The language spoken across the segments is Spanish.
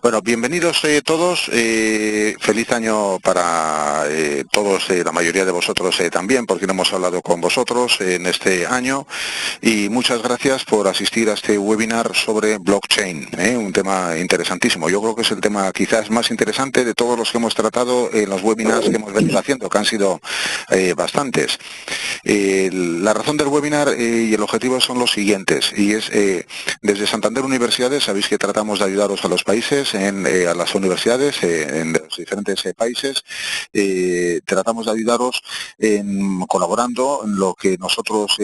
Bueno, bienvenidos todos. Feliz año para todos, la mayoría de vosotros también, porque no hemos hablado con vosotros en este año. Y muchas gracias por asistir a este webinar sobre blockchain, un tema interesantísimo. Yo creo que es el tema quizás más interesante de todos los que hemos tratado en los webinars que hemos venido haciendo, que han sido bastantes. La razón del webinar y el objetivo son los siguientes, y es desde Santander Universidades, sabéis que tratamos de ayudaros a los países, a las universidades en los diferentes países, tratamos de ayudaros colaborando en lo que nosotros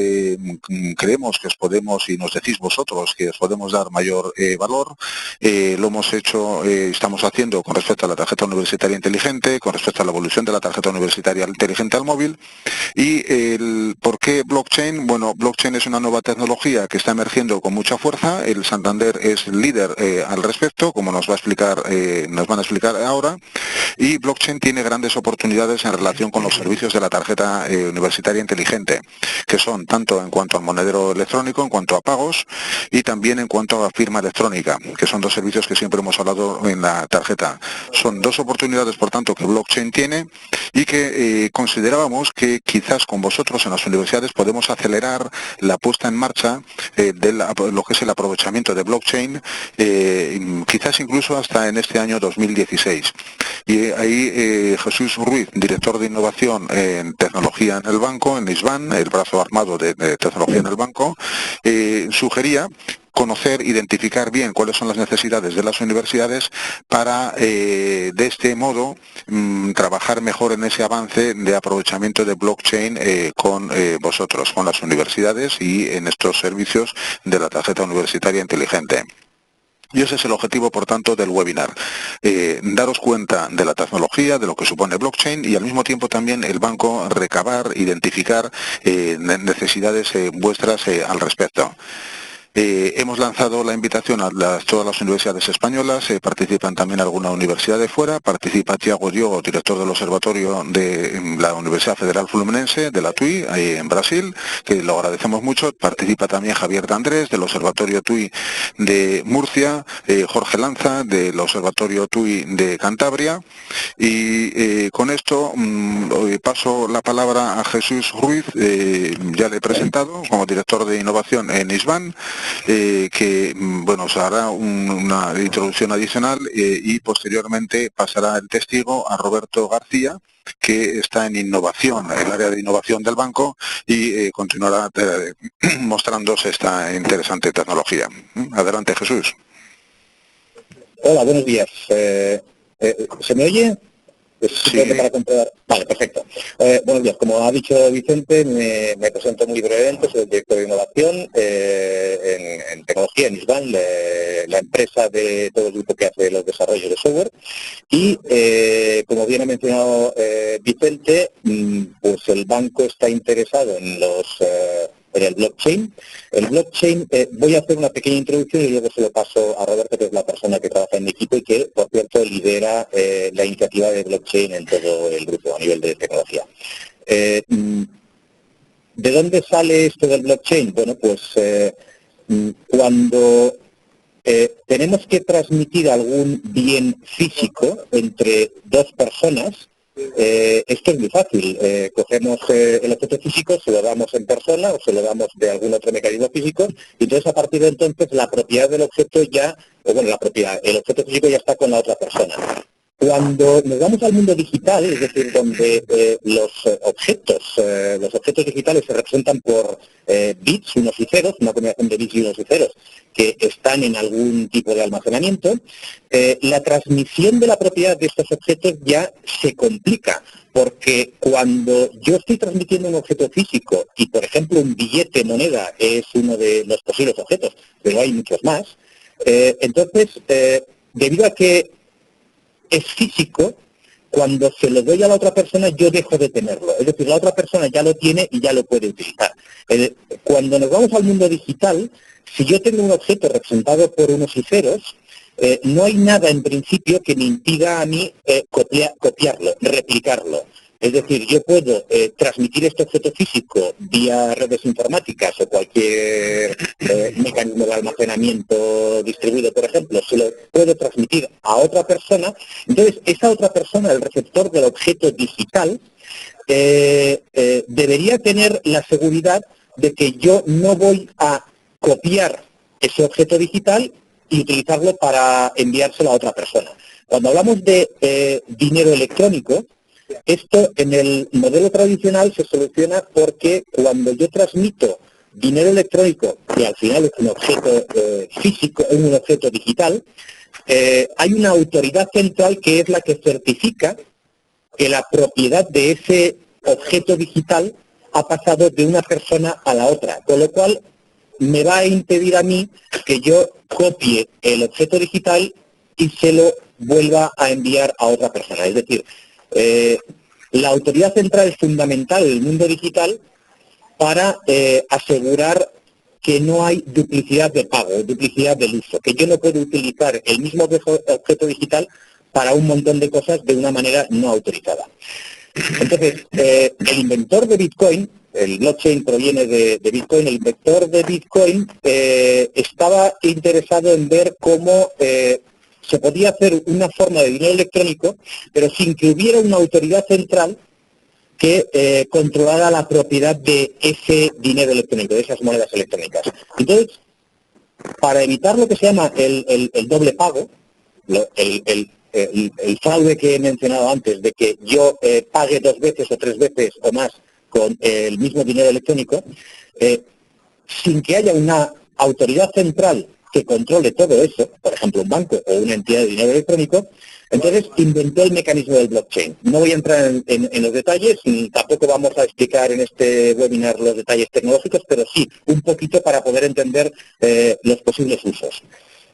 creemos que os podemos, y nos decís vosotros que os podemos dar mayor valor. Lo hemos hecho, estamos haciendo con respecto a la tarjeta universitaria inteligente, con respecto a la evolución de la tarjeta universitaria inteligente al móvil. ¿Y por qué blockchain? Bueno, blockchain es una nueva tecnología que está emergiendo con mucha fuerza. El Santander es líder al respecto, como nos van a explicar ahora. Y blockchain tiene grandes oportunidades en relación con los servicios de la tarjeta universitaria inteligente, que son tanto en cuanto al monedero electrónico, en cuanto a pagos, y también en cuanto a firma electrónica, que son dos servicios que siempre hemos hablado en la tarjeta. Son dos oportunidades, por tanto, que blockchain tiene y que considerábamos que quizás con vosotros en las universidades podemos acelerar la puesta en marcha de lo que es el aprovechamiento de blockchain, quizás incluso hasta en este año 2016. Y ahí Jesús Ruiz, director de innovación en tecnología en el banco, en ISBAN, el brazo armado de tecnología en el banco, sugería conocer, identificar bien cuáles son las necesidades de las universidades para, de este modo, trabajar mejor en ese avance de aprovechamiento de blockchain con vosotros, con las universidades y en estos servicios de la tarjeta universitaria inteligente. Y ese es el objetivo, por tanto, del webinar. Daros cuenta de la tecnología, de lo que supone blockchain y al mismo tiempo también el banco recabar, identificar necesidades vuestras al respecto. Hemos lanzado la invitación a todas las universidades españolas, participan también alguna universidad de fuera, participa Tiago Diogo, director del observatorio de la Universidad Federal Fluminense, de la TUI, ahí en Brasil, que lo agradecemos mucho, participa también Javier de Andrés, del observatorio TUI de Murcia, Jorge Lanza, del observatorio TUI de Cantabria, y con esto paso la palabra a Jesús Ruiz, ya le he presentado como director de innovación en ISBAN, que bueno, os hará una introducción adicional y posteriormente pasará el testigo a Roberto García, que está en innovación, en el área de innovación del banco, y continuará mostrándose esta interesante tecnología. Adelante, Jesús. Hola, buenos días. ¿Se me oye? Sí. Para comprobar. Vale, perfecto. Buenos días. Como ha dicho Vicente, me presento muy brevemente. Soy el director de innovación en tecnología, en ISBAN, la empresa de todo el grupo que hace los desarrollos de software. Y, como bien ha mencionado Vicente, pues el banco está interesado en el blockchain. El blockchain, voy a hacer una pequeña introducción y luego se lo paso a Roberto, que es la persona que trabaja en mi equipo y que, por cierto, lidera la iniciativa de blockchain en todo el grupo a nivel de tecnología. ¿De dónde sale esto del blockchain? Bueno, pues cuando tenemos que transmitir algún bien físico entre dos personas, esto es muy fácil. Cogemos el objeto físico, se lo damos en persona o se lo damos de algún otro mecanismo físico, y entonces a partir de entonces la propiedad del objeto ya, o bueno, el objeto físico ya está con la otra persona. Cuando nos vamos al mundo digital, es decir, donde los objetos digitales se representan por bits, unos y ceros, una combinación de bits y unos y ceros, que están en algún tipo de almacenamiento, la transmisión de la propiedad de estos objetos ya se complica, porque cuando yo estoy transmitiendo un objeto físico y, por ejemplo, un billete moneda es uno de los posibles objetos, pero hay muchos más, entonces, debido a que es físico, cuando se lo doy a la otra persona yo dejo de tenerlo. Es decir, la otra persona ya lo tiene y ya lo puede utilizar. Cuando nos vamos al mundo digital, si yo tengo un objeto representado por unos y ceros, no hay nada en principio que me impida a mí copiarlo, replicarlo. Es decir, yo puedo transmitir este objeto físico vía redes informáticas o cualquier mecanismo el almacenamiento distribuido, por ejemplo, se lo puedo transmitir a otra persona, entonces esa otra persona, el receptor del objeto digital, debería tener la seguridad de que yo no voy a copiar ese objeto digital y utilizarlo para enviárselo a otra persona. Cuando hablamos de dinero electrónico, esto en el modelo tradicional se soluciona porque cuando yo transmito dinero electrónico, que al final es un objeto físico, un objeto digital, hay una autoridad central que es la que certifica que la propiedad de ese objeto digital ha pasado de una persona a la otra, con lo cual me va a impedir a mí que yo copie el objeto digital y se lo vuelva a enviar a otra persona. Es decir, la autoridad central es fundamental en el mundo digital para asegurar que no hay duplicidad de pago, duplicidad del uso, que yo no puedo utilizar el mismo objeto digital para un montón de cosas de una manera no autorizada. Entonces, el inventor de Bitcoin, el blockchain proviene de Bitcoin, el inventor de Bitcoin estaba interesado en ver cómo se podía hacer una forma de dinero electrónico, pero sin que hubiera una autoridad central que controlara la propiedad de ese dinero electrónico, de esas monedas electrónicas. Entonces, para evitar lo que se llama el doble pago, el fraude que he mencionado antes, de que yo pague 2 veces o 3 veces o más con el mismo dinero electrónico, sin que haya una autoridad central que controle todo eso, por ejemplo un banco o una entidad de dinero electrónico, entonces inventó el mecanismo del blockchain. No voy a entrar en los detalles, y tampoco vamos a explicar en este webinar los detalles tecnológicos, pero sí un poquito para poder entender los posibles usos.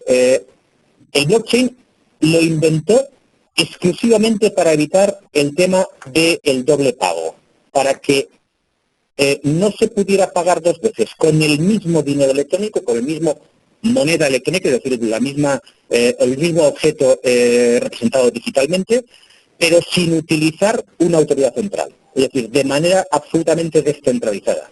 El blockchain lo inventó exclusivamente para evitar el tema del doble pago, para que no se pudiera pagar 2 veces con el mismo dinero electrónico, con el mismo moneda electrónica, es decir, el mismo objeto representado digitalmente, pero sin utilizar una autoridad central, es decir, de manera absolutamente descentralizada.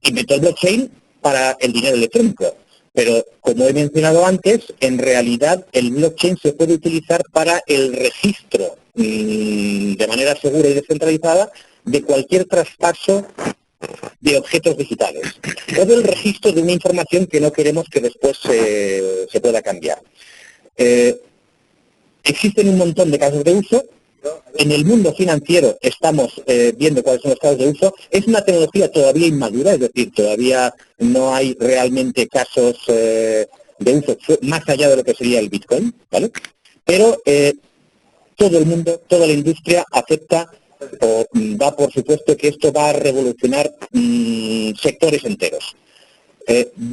Inventó el blockchain para el dinero electrónico, pero como he mencionado antes, en realidad el blockchain se puede utilizar para el registro de manera segura y descentralizada de cualquier traspaso de objetos digitales, o del registro de una información que no queremos que después se pueda cambiar. Existen un montón de casos de uso. En el mundo financiero estamos viendo cuáles son los casos de uso. Es una tecnología todavía inmadura, es decir, todavía no hay realmente casos de uso más allá de lo que sería el Bitcoin, ¿vale? Pero todo el mundo, toda la industria acepta o da por supuesto que esto va a revolucionar sectores enteros.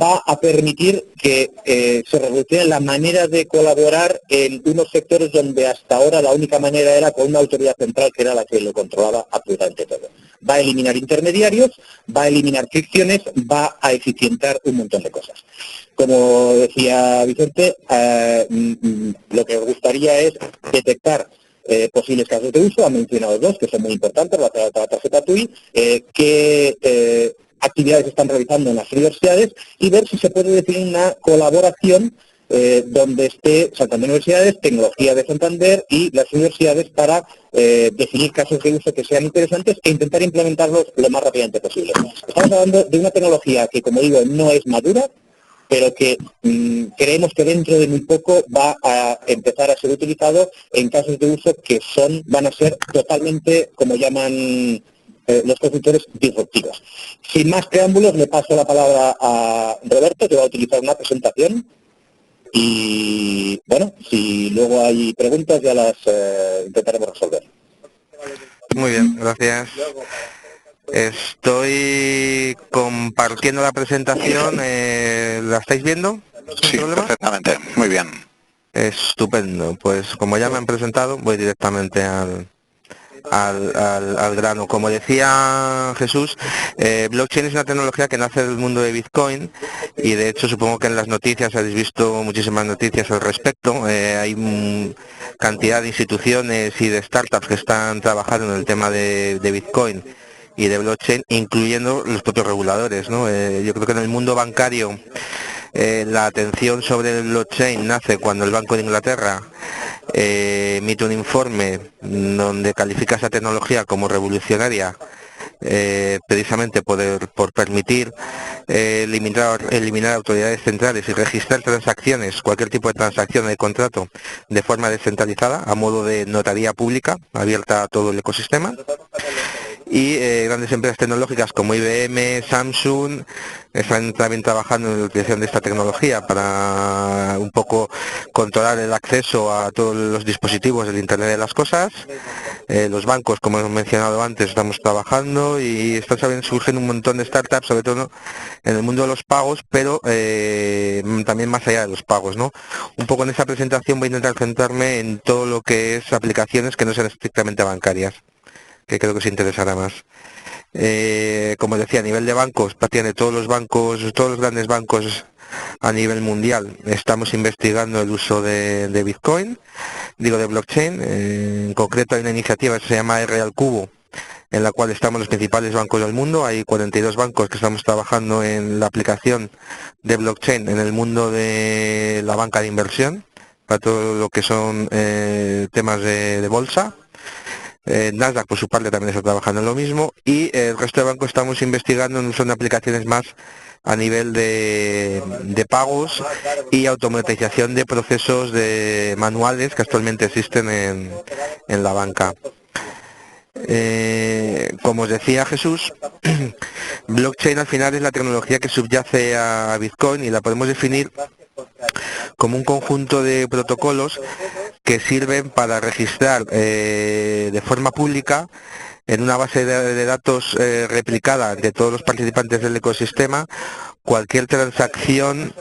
Va a permitir que se revolucione la manera de colaborar en unos sectores donde hasta ahora la única manera era con una autoridad central que era la que lo controlaba absolutamente todo. Va a eliminar intermediarios, va a eliminar fricciones, va a eficientar un montón de cosas. Como decía Vicente, lo que os gustaría es detectar posibles casos de uso. Han mencionado 2 que son muy importantes, la tarjeta TUI, que actividades están realizando en las universidades, y ver si se puede definir una colaboración donde esté Santander Universidades, Tecnología de Santander y las universidades para definir casos de uso que sean interesantes e intentar implementarlos lo más rápidamente posible. Estamos hablando de una tecnología que, como digo, no es madura, pero que creemos que dentro de muy poco va a empezar a ser utilizado en casos de uso que van a ser totalmente, como llaman los consultores, disruptivos. Sin más preámbulos, le paso la palabra a Roberto, que va a utilizar una presentación, y bueno, si luego hay preguntas ya las intentaremos resolver. Muy bien, gracias. Estoy compartiendo la presentación, ¿la estáis viendo? Sí, perfectamente, muy bien. Estupendo, pues como ya me han presentado, voy directamente al grano. Como decía Jesús, blockchain es una tecnología que nace del mundo de Bitcoin, y de hecho supongo que en las noticias habéis visto muchísimas noticias al respecto. Hay cantidad de instituciones y de startups que están trabajando en el tema de Bitcoin, y de blockchain, incluyendo los propios reguladores, ¿no? Yo creo que en el mundo bancario la atención sobre el blockchain nace cuando el Banco de Inglaterra emite un informe donde califica esa tecnología como revolucionaria, precisamente por permitir eliminar autoridades centrales y registrar transacciones, cualquier tipo de transacción de contrato, de forma descentralizada, a modo de notaría pública, abierta a todo el ecosistema. Y grandes empresas tecnológicas como IBM, Samsung, están también trabajando en la utilización de esta tecnología para un poco controlar el acceso a todos los dispositivos del Internet de las Cosas. Los bancos, como hemos mencionado antes, estamos trabajando y están surgiendo un montón de startups, sobre todo en el mundo de los pagos, pero también más allá de los pagos, ¿no? Un poco en esta presentación voy a intentar centrarme en todo lo que es aplicaciones que no sean estrictamente bancarias, que creo que os interesará más. Como decía, a nivel de bancos, prácticamente todos los grandes bancos a nivel mundial estamos investigando el uso de Bitcoin, de blockchain. En concreto hay una iniciativa que se llama R al cubo, en la cual estamos los principales bancos del mundo. Hay 42 bancos que estamos trabajando en la aplicación de blockchain en el mundo de la banca de inversión, para todo lo que son temas de bolsa. Nasdaq, por su parte, también está trabajando en lo mismo, y el resto de bancos estamos investigando en uso de aplicaciones más a nivel de pagos y automatización de procesos manuales que actualmente existen en la banca. Como os decía Jesús, blockchain al final es la tecnología que subyace a Bitcoin, y la podemos definir como un conjunto de protocolos que sirven para registrar de forma pública en una base de datos replicada de todos los participantes del ecosistema cualquier transacción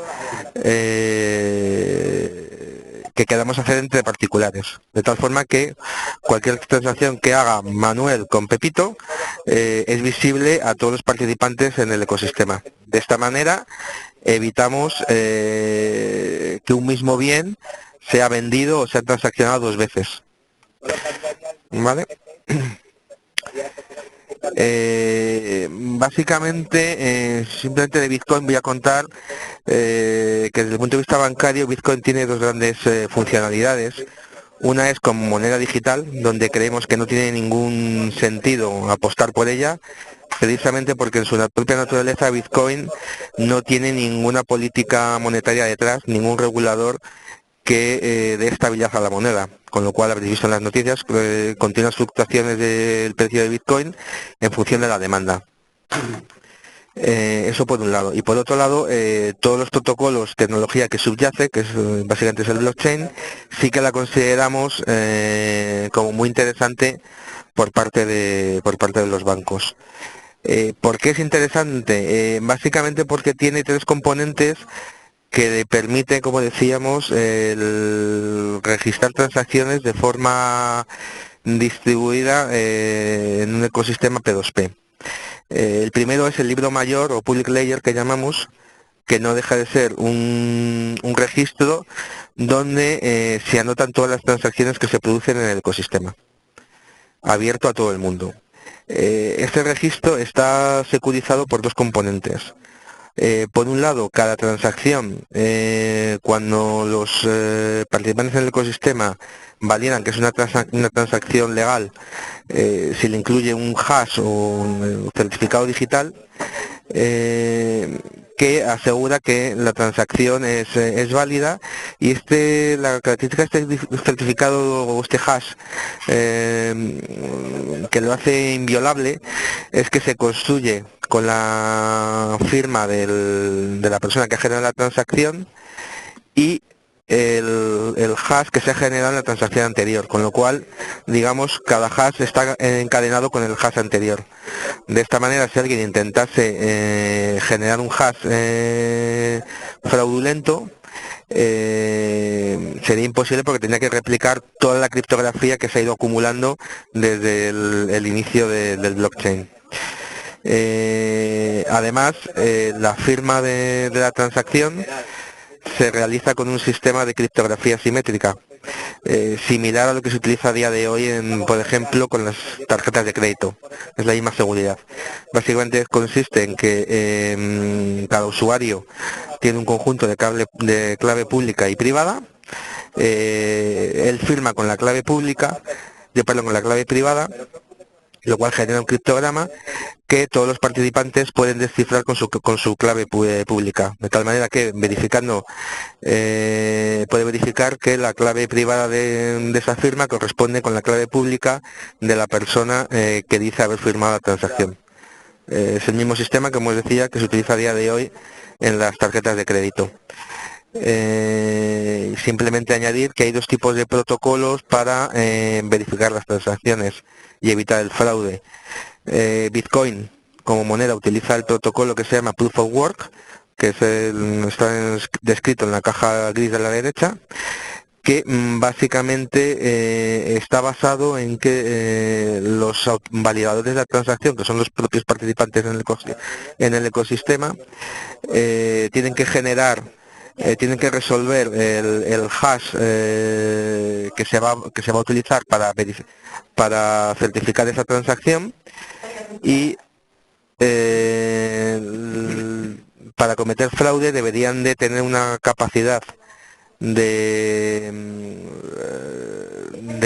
que queramos hacer entre particulares, de tal forma que cualquier transacción que haga Manuel con Pepito es visible a todos los participantes en el ecosistema. De esta manera evitamos que un mismo bien sea vendido o sea transaccionado dos veces. ¿Vale? Básicamente, simplemente de Bitcoin voy a contar que desde el punto de vista bancario Bitcoin tiene dos grandes funcionalidades. Una es como moneda digital, donde creemos que no tiene ningún sentido apostar por ella, precisamente porque en su propia naturaleza Bitcoin no tiene ninguna política monetaria detrás, ningún regulador que dé estabilidad a la moneda, con lo cual habréis visto en las noticias continuas fluctuaciones del precio de Bitcoin en función de la demanda. Eso por un lado. Y por otro lado, todos los protocolos, tecnología que subyace, que básicamente es el blockchain, sí que la consideramos como muy interesante por parte de los bancos. ¿Por qué es interesante? Básicamente porque tiene tres componentes que le permite, como decíamos, el registrar transacciones de forma distribuida en un ecosistema P2P. El primero es el libro mayor o public ledger que llamamos, que no deja de ser un registro donde se anotan todas las transacciones que se producen en el ecosistema, abierto a todo el mundo. Este registro está securizado por dos componentes. Por un lado, cada transacción, cuando los participantes en el ecosistema validan que es una transacción legal, si le incluye un hash o un certificado digital que asegura que la transacción es válida, y la característica de este certificado o este hash que lo hace inviolable es que se construye con la firma de la persona que ha generado la transacción y el hash que se ha generado en la transacción anterior, con lo cual, digamos, cada hash está encadenado con el hash anterior. De esta manera, si alguien intentase generar un hash fraudulento, sería imposible, porque tendría que replicar toda la criptografía que se ha ido acumulando desde el inicio del blockchain. Además, la firma de la transacción se realiza con un sistema de criptografía simétrica, similar a lo que se utiliza a día de hoy, por ejemplo, con las tarjetas de crédito. Es la misma seguridad. Básicamente consiste en que cada usuario tiene un conjunto de clave pública y privada. Él firma con la clave pública, con la clave privada, lo cual genera un criptograma que todos los participantes pueden descifrar con su clave pública, de tal manera que puede verificar que la clave privada de esa firma corresponde con la clave pública de la persona que dice haber firmado la transacción. Es el mismo sistema, como os decía, que se utiliza a día de hoy en las tarjetas de crédito. Simplemente añadir que hay dos tipos de protocolos para verificar las transacciones y evitar el fraude. Bitcoin como moneda utiliza el protocolo que se llama Proof of Work, que está descrito en la caja gris de la derecha, que básicamente está basado en que los validadores de la transacción, que son los propios participantes en el ecosistema, tienen que resolver el hash que se va a utilizar para certificar esa transacción, y para cometer fraude deberían de tener una capacidad de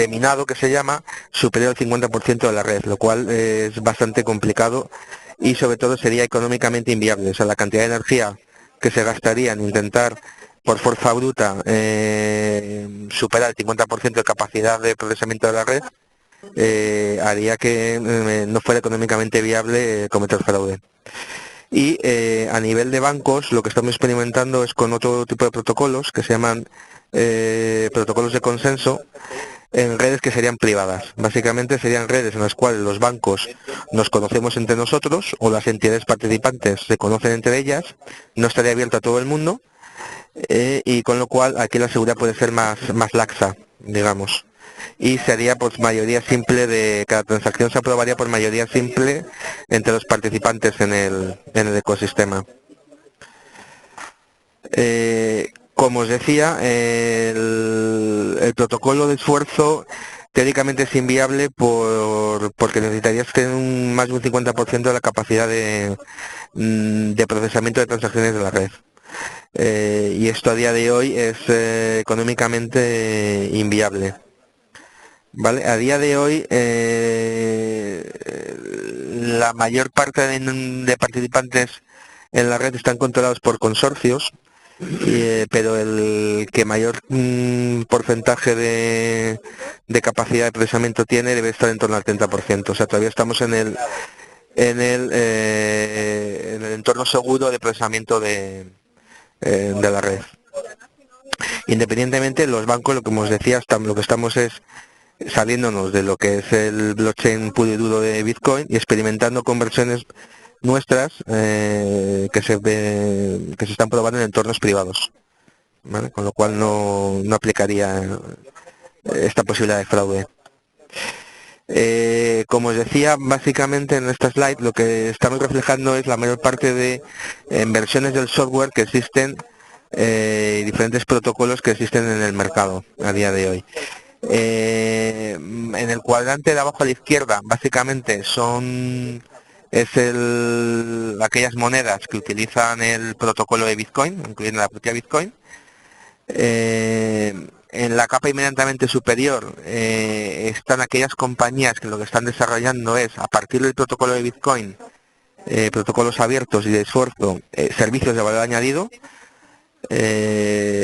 minado, que se llama, superior al 50% de la red, lo cual es bastante complicado y sobre todo sería económicamente inviable. O sea, la cantidad de energía que se gastaría en intentar por fuerza bruta superar el 50% de capacidad de procesamiento de la red haría que no fuera económicamente viable cometer fraude. Y a nivel de bancos, lo que estamos experimentando es con otro tipo de protocolos que se llaman protocolos de consenso, en redes que serían privadas. Básicamente serían redes en las cuales los bancos nos conocemos entre nosotros, o las entidades participantes se conocen entre ellas, no estaría abierto a todo el mundo, y con lo cual aquí la seguridad puede ser más laxa, digamos. Y sería por mayoría simple, cada transacción se aprobaría por mayoría simple entre los participantes en el ecosistema. Como os decía, el protocolo de esfuerzo teóricamente es inviable porque necesitarías tener más de un 50% de la capacidad de procesamiento de transacciones de la red. Y esto a día de hoy es económicamente inviable. ¿Vale? A día de hoy la mayor parte de participantes en la red están controlados por consorcios, pero el que mayor porcentaje de capacidad de procesamiento tiene debe estar en torno al 30%. O sea, todavía estamos en el entorno seguro de procesamiento de la red. Independientemente, los bancos, lo que os decía, lo que estamos es saliéndonos de lo que es el blockchain puro y duro de Bitcoin y experimentando conversiones nuestras que se están probando en entornos privados, ¿vale? Con lo cual no aplicaría esta posibilidad de fraude. Como os decía, básicamente en esta slide lo que estamos reflejando es la mayor parte de versiones del software que existen y diferentes protocolos que existen en el mercado a día de hoy. En el cuadrante de abajo a la izquierda básicamente aquellas monedas que utilizan el protocolo de Bitcoin, incluyendo la propia Bitcoin. En la capa inmediatamente superior están aquellas compañías que lo que están desarrollando es, a partir del protocolo de Bitcoin, protocolos abiertos y de esfuerzo, servicios de valor añadido.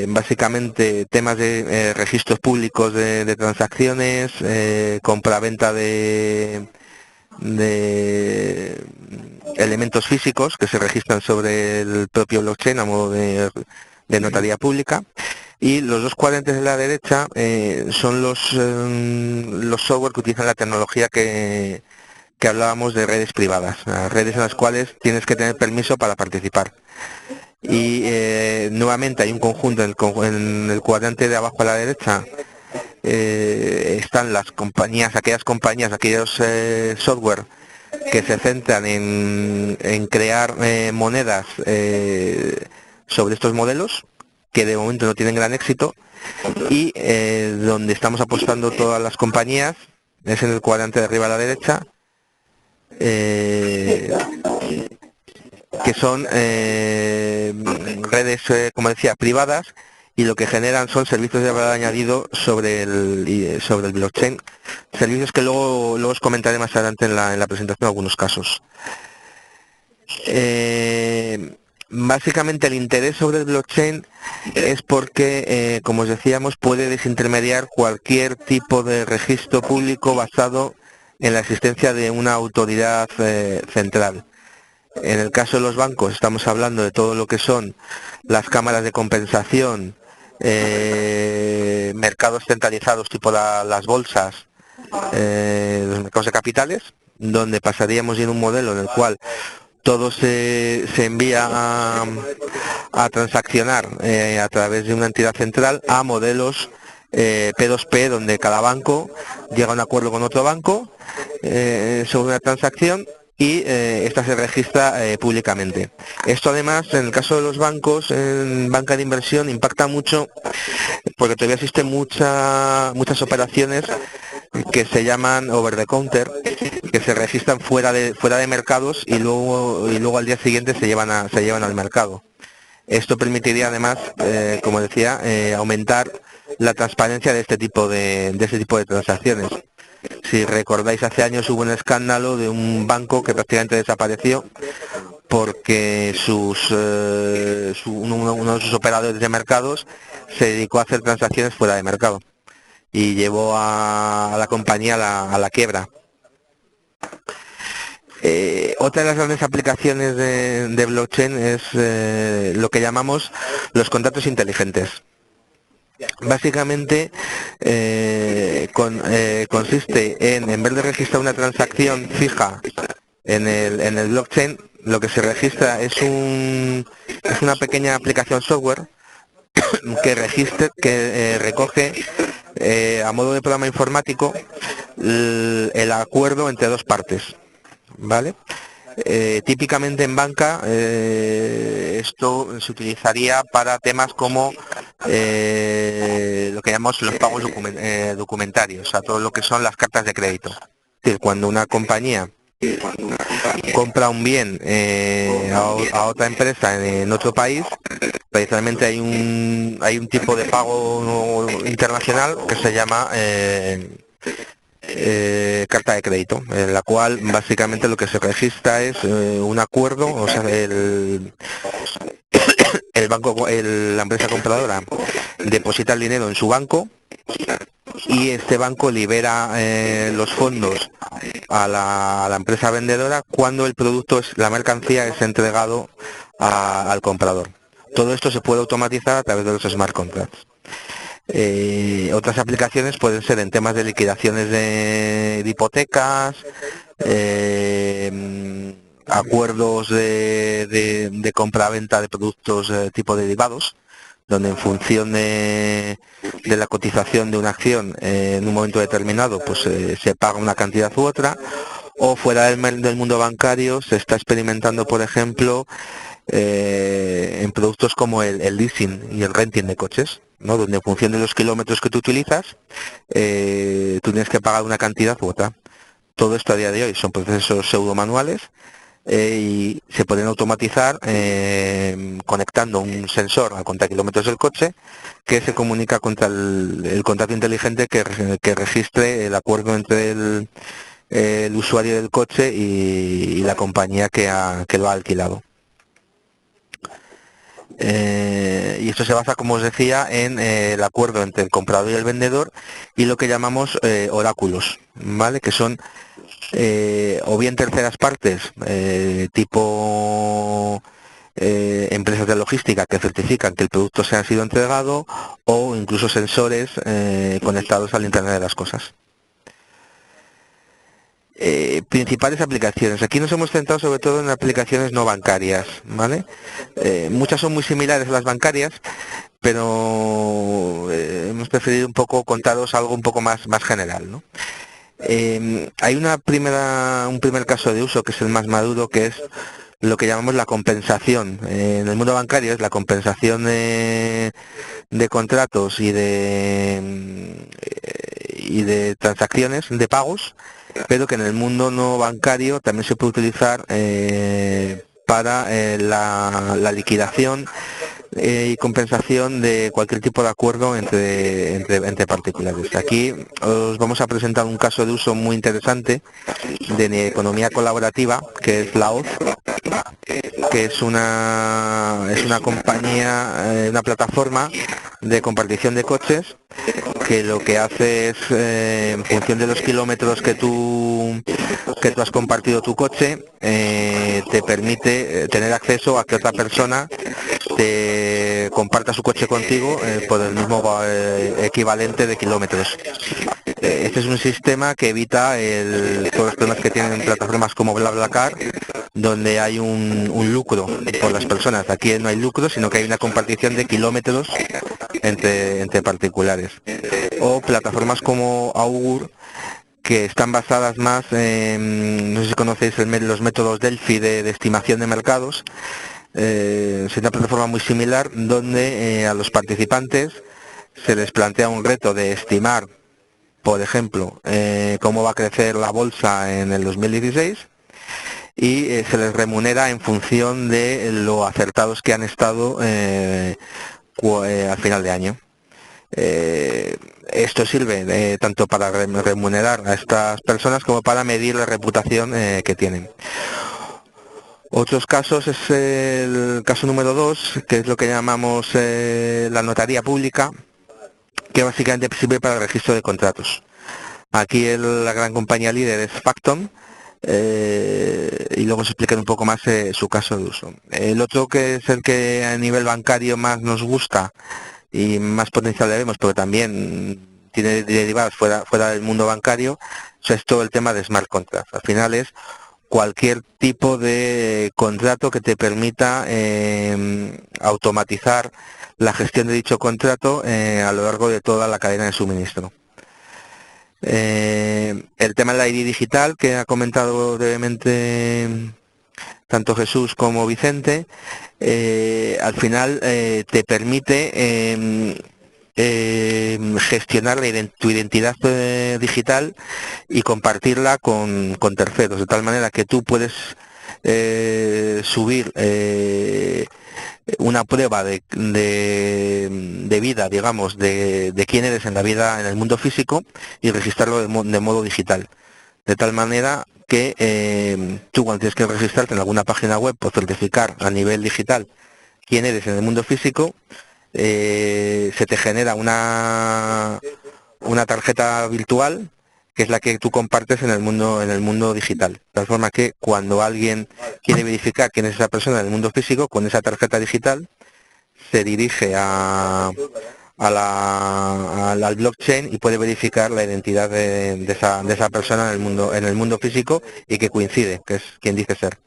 Básicamente temas de registros públicos de transacciones, compra-venta de elementos físicos que se registran sobre el propio blockchain a modo de notaría pública. Y los dos cuadrantes de la derecha son los software que utilizan la tecnología que hablábamos de redes privadas, redes en las cuales tienes que tener permiso para participar. Y nuevamente hay un conjunto en el cuadrante de abajo a la derecha. Están aquellos software que se centran en crear monedas sobre estos modelos, que de momento no tienen gran éxito, y donde estamos apostando todas las compañías es en el cuadrante de arriba a la derecha, que son redes, como decía, privadas, y lo que generan son servicios de valor añadido sobre el blockchain, servicios que luego os comentaré más adelante en la presentación algunos casos. Básicamente el interés sobre el blockchain es porque, como os decíamos, puede desintermediar cualquier tipo de registro público basado en la existencia de una autoridad central. En el caso de los bancos estamos hablando de todo lo que son las cámaras de compensación, mercados centralizados tipo las bolsas, los mercados de capitales, donde pasaríamos en un modelo en el cual todo se envía a transaccionar a través de una entidad central a modelos P2P, donde cada banco llega a un acuerdo con otro banco sobre una transacción y esta se registra públicamente. Esto además, en el caso de los bancos, en banca de inversión, impacta mucho porque todavía existen muchas operaciones que se llaman over the counter, que se registran fuera de mercados y luego al día siguiente se llevan al mercado. Esto permitiría además, como decía, aumentar la transparencia de este tipo de transacciones. Si recordáis, hace años hubo un escándalo de un banco que prácticamente desapareció porque uno de sus operadores de mercados se dedicó a hacer transacciones fuera de mercado y llevó a la compañía a la quiebra. Otra de las grandes aplicaciones de blockchain es lo que llamamos los contratos inteligentes. Básicamente consiste en vez de registrar una transacción fija en el blockchain, lo que se registra es una pequeña aplicación software que recoge a modo de programa informático el acuerdo entre dos partes, ¿vale? Típicamente en banca esto se utilizaría para temas como lo que llamamos los pagos documentarios, a todo lo que son las cartas de crédito. Es decir, cuando una compañía compra un bien a otra empresa en otro país, precisamente hay un tipo de pago internacional que se llama carta de crédito, en la cual básicamente lo que se registra es un acuerdo, o sea, la empresa compradora deposita el dinero en su banco y este banco libera los fondos a la empresa vendedora cuando el producto, la mercancía, es entregado al comprador. Todo esto se puede automatizar a través de los smart contracts. Otras aplicaciones pueden ser en temas de liquidaciones de hipotecas, acuerdos de compra-venta de productos tipo derivados, donde en función de la cotización de una acción en un momento determinado, pues se paga una cantidad u otra. O fuera del mundo bancario se está experimentando, por ejemplo, en productos como el leasing y el renting de coches, ¿no? Donde en función de los kilómetros que tú utilizas, tú tienes que pagar una cantidad u otra. Todo esto a día de hoy son procesos pseudo-manuales y se pueden automatizar conectando un sensor al contar kilómetros del coche que se comunica contra el contrato inteligente que registre el acuerdo entre el usuario del coche y la compañía que lo ha alquilado. Y esto se basa, como os decía, en el acuerdo entre el comprador y el vendedor y lo que llamamos oráculos, ¿vale? Que son o bien terceras partes, tipo empresas de logística que certifican que el producto se ha sido entregado, o incluso sensores conectados al Internet de las cosas. Principales aplicaciones. Aquí nos hemos centrado sobre todo en aplicaciones no bancarias, ¿vale? Muchas son muy similares a las bancarias, pero hemos preferido un poco contaros algo un poco más general, ¿no? Hay un primer caso de uso que es el más maduro, que es lo que llamamos la compensación. En el mundo bancario es la compensación de contratos y de transacciones, de pagos, pero que en el mundo no bancario también se puede utilizar para la liquidación y compensación de cualquier tipo de acuerdo entre particulares. Aquí os vamos a presentar un caso de uso muy interesante de economía colaborativa, que es la OZ, que es una compañía, una plataforma de compartición de coches, que lo que hace es, en función de los kilómetros que tú has compartido tu coche, te permite tener acceso a que otra persona te comparta su coche contigo por el mismo equivalente de kilómetros. Este es un sistema que evita todos los problemas que tienen plataformas como BlaBlaCar, donde hay un lucro por las personas. Aquí no hay lucro, sino que hay una compartición de kilómetros entre particulares. O plataformas como Augur, que están basadas más en, no sé si conocéis los métodos Delphi de estimación de mercados. Es una plataforma muy similar, donde a los participantes se les plantea un reto de estimar, por ejemplo, cómo va a crecer la bolsa en el 2016, y se les remunera en función de lo acertados que han estado al final de año. Esto sirve tanto para remunerar a estas personas como para medir la reputación que tienen. Otros casos es el caso número 2, que es lo que llamamos la notaría pública, que básicamente sirve para el registro de contratos. Aquí la gran compañía líder es Factom, y luego os explicaré un poco más su caso de uso. El otro, que es el que a nivel bancario más nos gusta y más potencial le vemos, pero también tiene derivadas fuera del mundo bancario, es todo el tema de smart contracts. Al final es cualquier tipo de contrato que te permita automatizar la gestión de dicho contrato a lo largo de toda la cadena de suministro. El tema de la ID digital, que ha comentado brevemente tanto Jesús como Vicente, al final te permite gestionar tu identidad digital y compartirla con terceros, de tal manera que tú puedes subir una prueba de vida, digamos, de quién eres en la vida, en el mundo físico, y registrarlo de modo digital, de tal manera que tú, cuando tienes que registrarte en alguna página web o certificar a nivel digital quién eres en el mundo físico, se te genera una tarjeta virtual, que es la que tú compartes en el mundo digital, de tal forma que cuando alguien quiere verificar quién es esa persona en el mundo físico, con esa tarjeta digital se dirige al blockchain y puede verificar la identidad de esa persona en el mundo físico, y que coincide, que es quien dice ser.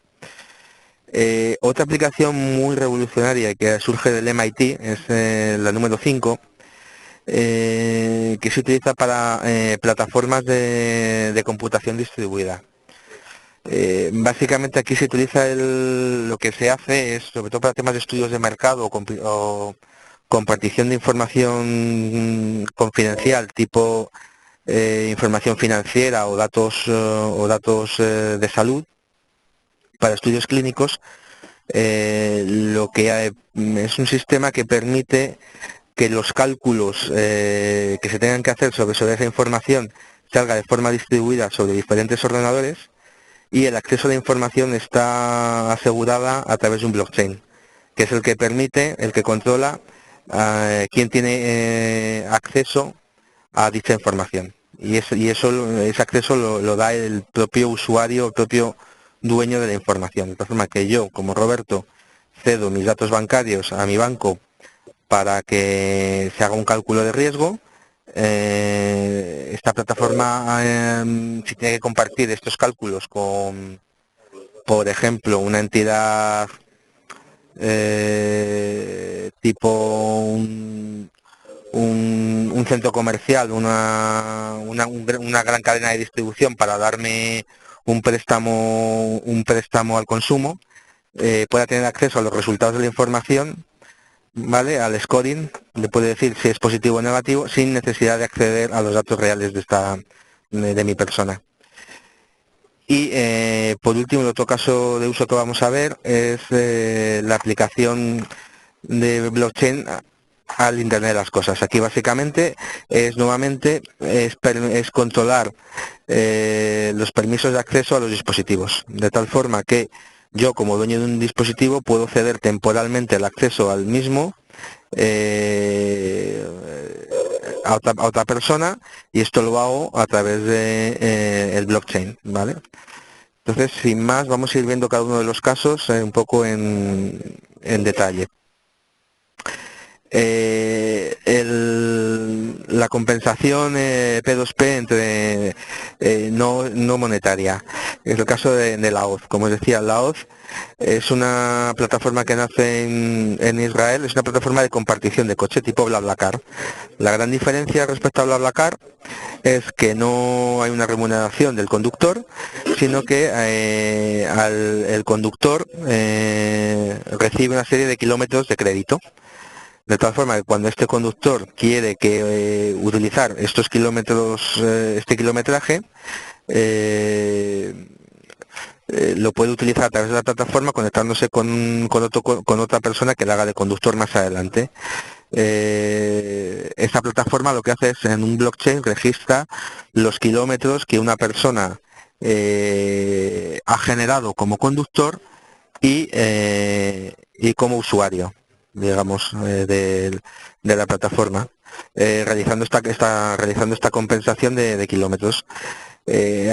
Otra aplicación muy revolucionaria que surge del MIT es la número 5, que se utiliza para plataformas de computación distribuida. Básicamente aquí se utiliza lo que se hace es, sobre todo para temas de estudios de mercado o compartición de información confidencial, tipo información financiera o datos de salud, para estudios clínicos. Lo que es un sistema que permite que los cálculos que se tengan que hacer sobre esa información salga de forma distribuida sobre diferentes ordenadores, y el acceso a la información está asegurada a través de un blockchain, que es el que permite, el que controla quién tiene acceso a dicha información. Y ese acceso lo da el propio usuario, el propio dueño de la información. De tal forma que yo, como Roberto, cedo mis datos bancarios a mi banco para que se haga un cálculo de riesgo. Esta plataforma, si tiene que compartir estos cálculos con, por ejemplo, una entidad tipo un centro comercial, una gran cadena de distribución, para darme un préstamo al consumo, pueda tener acceso a los resultados de la información, ¿vale? Al scoring, le puede decir si es positivo o negativo, sin necesidad de acceder a los datos reales de mi persona. Y por último, el otro caso de uso que vamos a ver es la aplicación de blockchain al Internet de las cosas. Aquí básicamente es controlar los permisos de acceso a los dispositivos, de tal forma que yo, como dueño de un dispositivo, puedo ceder temporalmente el acceso al mismo a otra persona, y esto lo hago a través de el blockchain, ¿vale? Entonces, sin más, vamos a ir viendo cada uno de los casos un poco en detalle. La compensación P2P entre no monetaria. Es el caso de la OZ. Como os decía, la OZ es una plataforma que nace en Israel, es una plataforma de compartición de coche tipo BlaBlaCar. La gran diferencia respecto a BlaBlaCar es que no hay una remuneración del conductor, sino que el conductor recibe una serie de kilómetros de crédito. De tal forma que cuando este conductor quiere utilizar estos kilómetros, este kilometraje, lo puede utilizar a través de la plataforma, conectándose con otra persona que le haga de conductor más adelante. Esta plataforma lo que hace es, en un blockchain, registra los kilómetros que una persona ha generado como conductor y como usuario, digamos, de la plataforma, realizando esta compensación de kilómetros.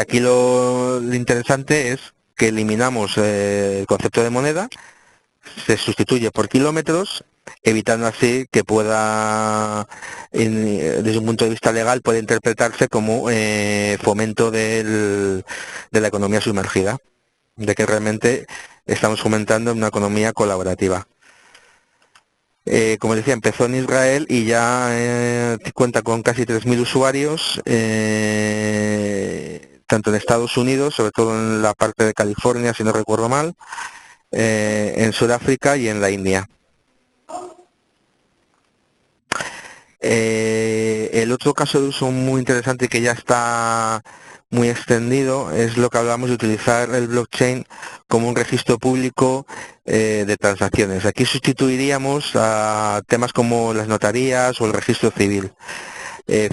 Aquí lo interesante es que eliminamos el concepto de moneda, se sustituye por kilómetros, evitando así que pueda, desde un punto de vista legal, puede interpretarse como fomento de la economía sumergida, de que realmente estamos fomentando una economía colaborativa. Como decía, empezó en Israel y ya cuenta con casi 3.000 usuarios, tanto en Estados Unidos, sobre todo en la parte de California, si no recuerdo mal, en Sudáfrica y en la India. El otro caso de uso muy interesante, que ya está muy extendido, es lo que hablamos de utilizar el blockchain como un registro público de transacciones. Aquí sustituiríamos a temas como las notarías o el registro civil.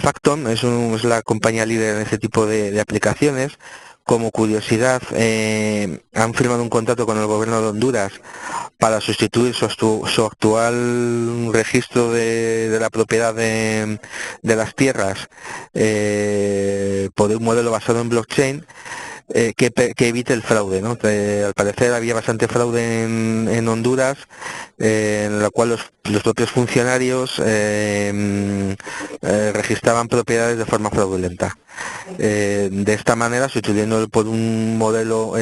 Factom es la compañía líder en este tipo de aplicaciones. Como curiosidad, han firmado un contrato con el gobierno de Honduras para sustituir su actual registro de la propiedad de las tierras por un modelo basado en blockchain que evite el fraude, ¿no? Al parecer había bastante fraude en Honduras, en la cual los propios funcionarios registraban propiedades de forma fraudulenta. De esta manera, sustituyendo por un modelo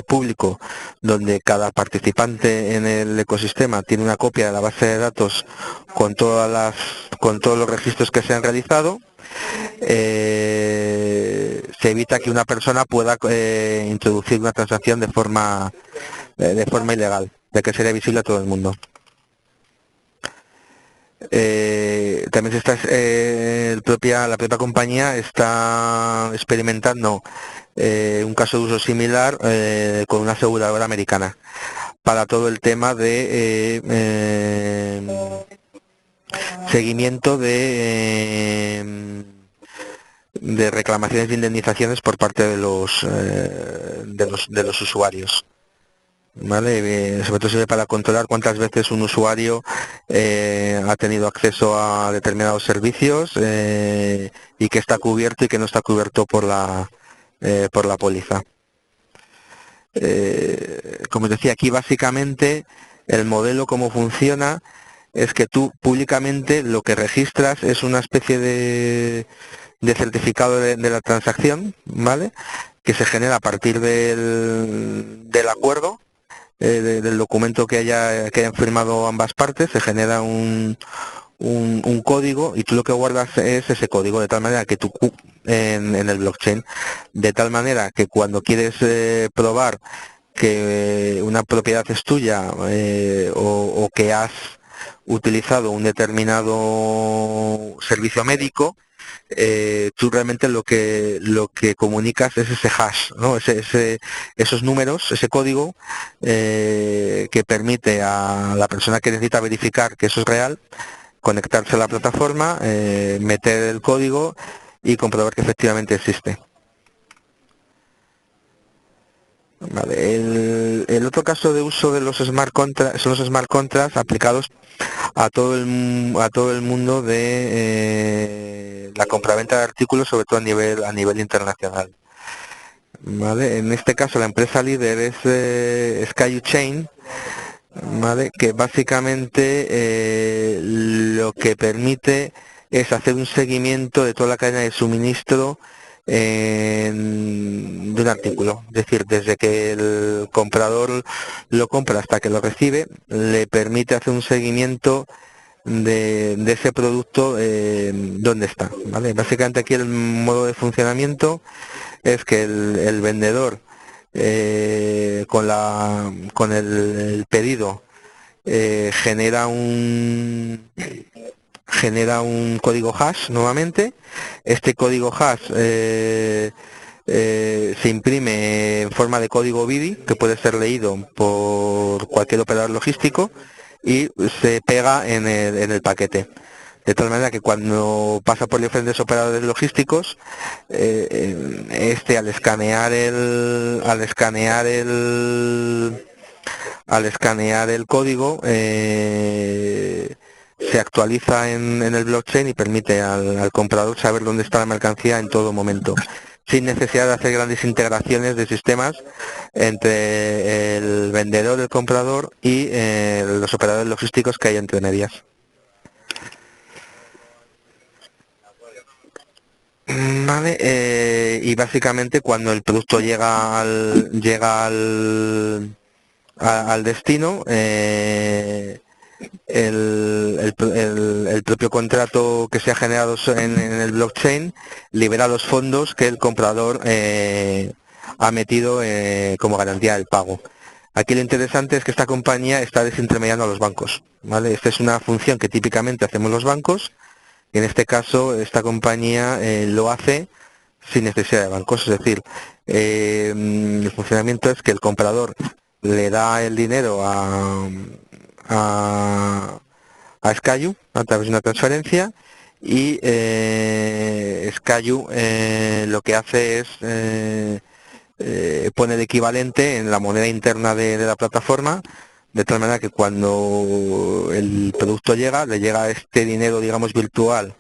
público, donde cada participante en el ecosistema tiene una copia de la base de datos con todos los registros que se han realizado, se evita que una persona pueda introducir una transacción de forma ilegal, de que sería visible a todo el mundo. También la propia compañía está experimentando un caso de uso similar con una aseguradora americana para todo el tema de seguimiento de reclamaciones de indemnizaciones por parte de los usuarios. ¿Vale? Sobre todo sirve para controlar cuántas veces un usuario ha tenido acceso a determinados servicios y que está cubierto y que no está cubierto por la póliza. Como os decía, aquí básicamente el modelo, cómo funciona, es que tú públicamente lo que registras es una especie de certificado de la transacción, ¿vale? Que se genera a partir del acuerdo, del documento que hayan firmado ambas partes. Se genera un código y tú lo que guardas es ese código, de tal manera que tú en el blockchain, de tal manera que cuando quieres probar que una propiedad es tuya o que has utilizado un determinado servicio médico, tú realmente lo que comunicas es ese hash, ¿no? Esos números, ese código que permite a la persona que necesita verificar que eso es real, conectarse a la plataforma, meter el código y comprobar que efectivamente existe. Vale. El otro caso de uso de los smart contracts son los smart contracts aplicados a todo el mundo de la compraventa de artículos, sobre todo a nivel internacional. Vale. En este caso la empresa líder es Skyu Chain, vale, que básicamente lo que permite es hacer un seguimiento de toda la cadena de suministro de un artículo, es decir, desde que el comprador lo compra hasta que lo recibe, le permite hacer un seguimiento de ese producto dónde está, ¿vale? Básicamente aquí el modo de funcionamiento es que el vendedor con el pedido genera un código hash nuevamente. Este código hash se imprime en forma de código BIDI que puede ser leído por cualquier operador logístico y se pega en el paquete, de tal manera que cuando pasa por diferentes operadores logísticos, al escanear el código se actualiza en el blockchain y permite al comprador saber dónde está la mercancía en todo momento, sin necesidad de hacer grandes integraciones de sistemas entre el vendedor, el comprador y los operadores logísticos que hay entre medias. Vale, y básicamente cuando el producto llega al destino, el propio contrato que se ha generado en el blockchain libera los fondos que el comprador ha metido como garantía del pago. Aquí lo interesante es que esta compañía está desintermediando a los bancos, ¿vale? Esta es una función que típicamente hacemos los bancos, y en este caso esta compañía lo hace sin necesidad de bancos, es decir, el funcionamiento es que el comprador le da el dinero a Skyu a través de una transferencia y Skyu lo que hace es pone el equivalente en la moneda interna de la plataforma, de tal manera que cuando el producto llega, le llega este dinero, digamos, virtual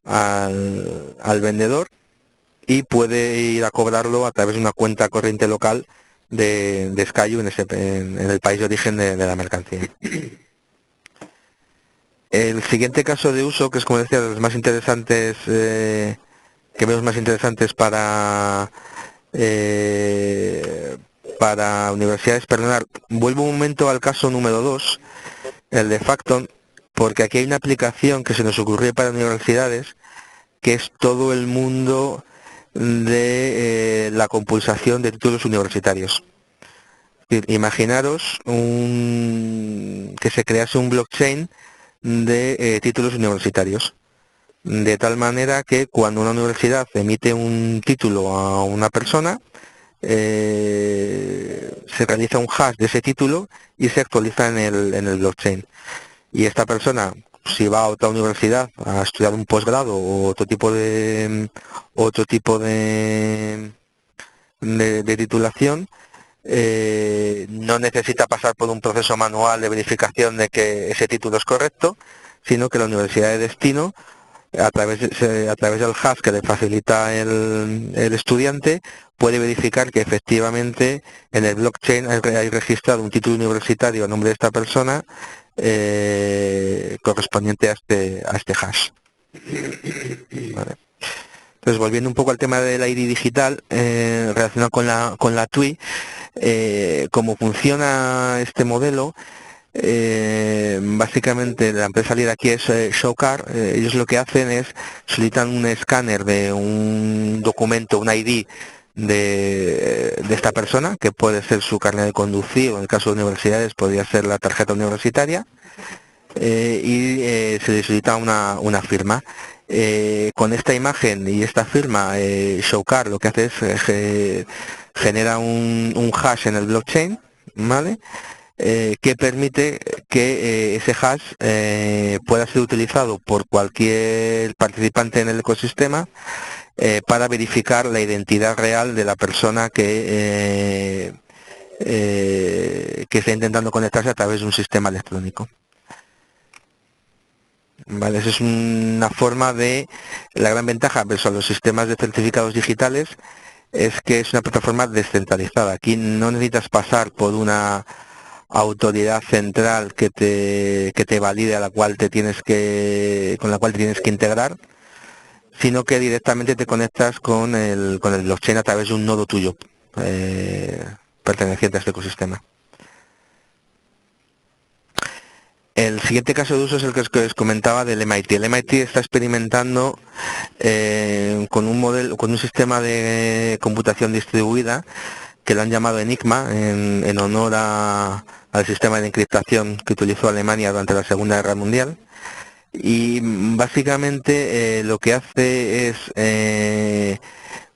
al vendedor y puede ir a cobrarlo a través de una cuenta corriente local de Skyu en el país de origen de la mercancía. El siguiente caso de uso, que es, como decía, de los más interesantes, que vemos más interesantes para universidades, perdonad, vuelvo un momento al caso número 2, el de Facton, porque aquí hay una aplicación que se nos ocurrió para universidades, que es todo el mundo de la compulsación de títulos universitarios. Imaginaros que se crease un blockchain de títulos universitarios, de tal manera que cuando una universidad emite un título a una persona, se realiza un hash de ese título y se actualiza en el blockchain. Y esta persona, si va a otra universidad a estudiar un posgrado o otro tipo de titulación, no necesita pasar por un proceso manual de verificación de que ese título es correcto, sino que la universidad de destino, a través del hash que le facilita el estudiante, puede verificar que efectivamente en el blockchain hay registrado un título universitario a nombre de esta persona correspondiente a este hash. Vale. Entonces, volviendo un poco al tema del ID digital, relacionado con la TUI, cómo funciona este modelo, básicamente la empresa líder aquí es Showcar. Ellos lo que hacen es solicitan un escáner de un documento, un ID de esta persona, que puede ser su carnet de conducir, o en el caso de universidades podría ser la tarjeta universitaria, y se le solicita una firma. Con esta imagen y esta firma, Showcar lo que hace es genera un hash en el blockchain, ¿vale? Que permite que ese hash pueda ser utilizado por cualquier participante en el ecosistema para verificar la identidad real de la persona que está intentando conectarse a través de un sistema electrónico. Vale, esa es una forma de... La gran ventaja versus los sistemas de certificados digitales es que es una plataforma descentralizada. Aquí no necesitas pasar por una autoridad central que te valide, con la cual te tienes que integrar, sino que directamente te conectas con el blockchain a través de un nodo tuyo perteneciente a este ecosistema. El siguiente caso de uso es el que os comentaba del MIT. El MIT está experimentando con un sistema de computación distribuida que lo han llamado Enigma en honor al sistema de encriptación que utilizó Alemania durante la Segunda Guerra Mundial. Y básicamente lo que hace es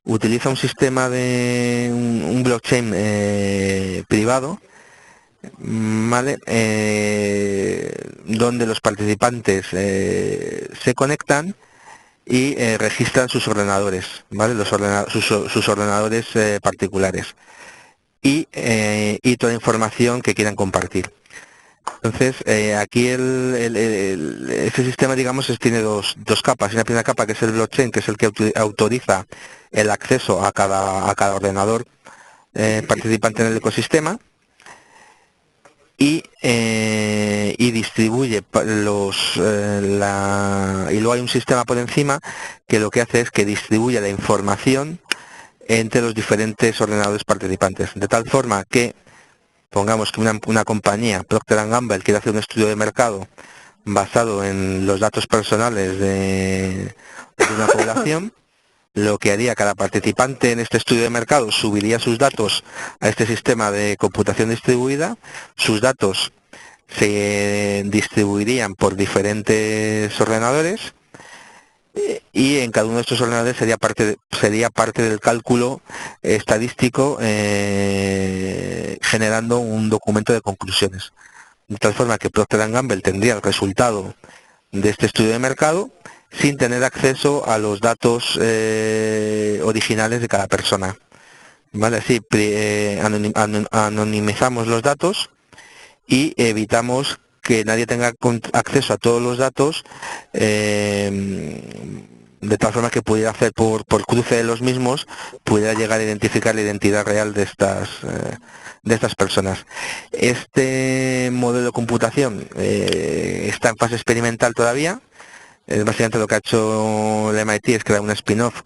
utiliza un sistema de un blockchain privado, ¿vale? Donde los participantes se conectan y registran sus ordenadores, ¿vale? Sus ordenadores particulares y toda la información que quieran compartir. Entonces, aquí este sistema, digamos, tiene dos capas. Una primera capa, que es el blockchain, que es el que autoriza el acceso a cada ordenador participante en el ecosistema, y distribuye y luego hay un sistema por encima que lo que hace es que distribuye la información entre los diferentes ordenadores participantes, de tal forma que, pongamos que una compañía, Procter & Gamble, quiere hacer un estudio de mercado basado en los datos personales de una población. Lo que haría cada participante en este estudio de mercado, subiría sus datos a este sistema de computación distribuida, sus datos se distribuirían por diferentes ordenadores y en cada uno de estos ordenadores sería parte del cálculo estadístico, generando un documento de conclusiones, de tal forma que Procter & Gamble tendría el resultado de este estudio de mercado sin tener acceso a los datos originales de cada persona. ¿Vale? Así anonimizamos los datos y evitamos que nadie tenga acceso a todos los datos, de tal forma que pudiera hacer por cruce de los mismos, pudiera llegar a identificar la identidad real de estas personas. Este modelo de computación está en fase experimental todavía. Básicamente lo que ha hecho el MIT es crear un spin-off